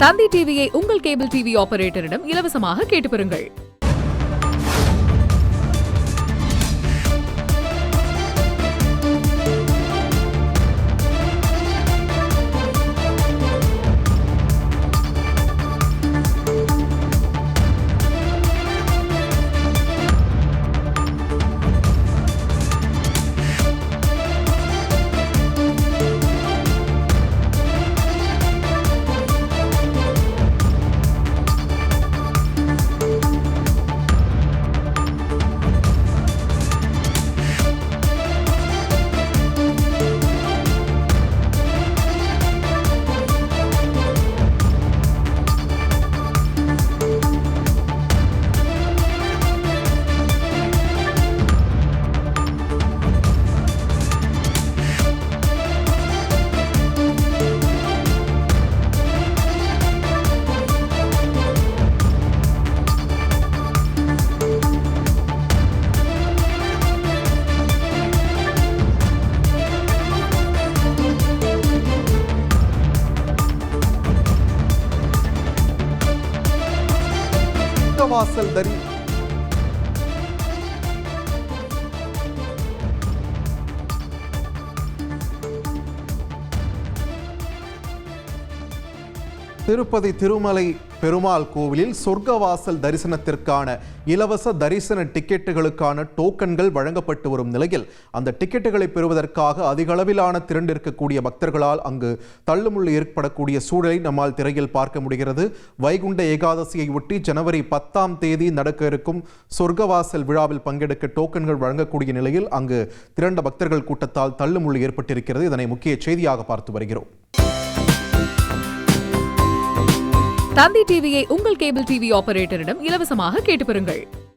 தந்தி டிவியை உங்கள் cable TV ஆபரேட்டரிடம் இலவசமாக கேட்டு பெறுங்கள். வாசல் தரி திருப்பதி திருமலை பெருமாள் கோவிலில் சொர்க்கவாசல் தரிசனத்திற்கான இலவச தரிசன டிக்கெட்டுகளுக்கான டோக்கன்கள் வழங்கப்பட்டு வரும் நிலையில் அந்த டிக்கெட்டுகளை பெறுவதற்காக அதிக அளவிலான திரண்டிருக்கக்கூடிய பக்தர்களால் அங்கு தள்ளுமுள்ளு ஏற்படக்கூடிய சூழலை நம்மால் திரையில் பார்க்க முடிகிறது. வைகுண்ட ஏகாதசியை ஒட்டி ஜனவரி 10ஆம் தேதி நடக்க இருக்கும் சொர்க்கவாசல் விழாவில் பங்கெடுக்க டோக்கன்கள் வழங்கக்கூடிய நிலையில் அங்கு திரண்ட பக்தர்கள் கூட்டத்தால் தள்ளுமுள்ளு ஏற்பட்டிருக்கிறது. இதனை முக்கிய செய்தியாக பார்த்து வருகிறோம். தந்தி டிவியை உங்கள் கேபிள் டிவி ஆபரேட்டரிடம் இலவசமாக கேட்டு பெறுங்கள்.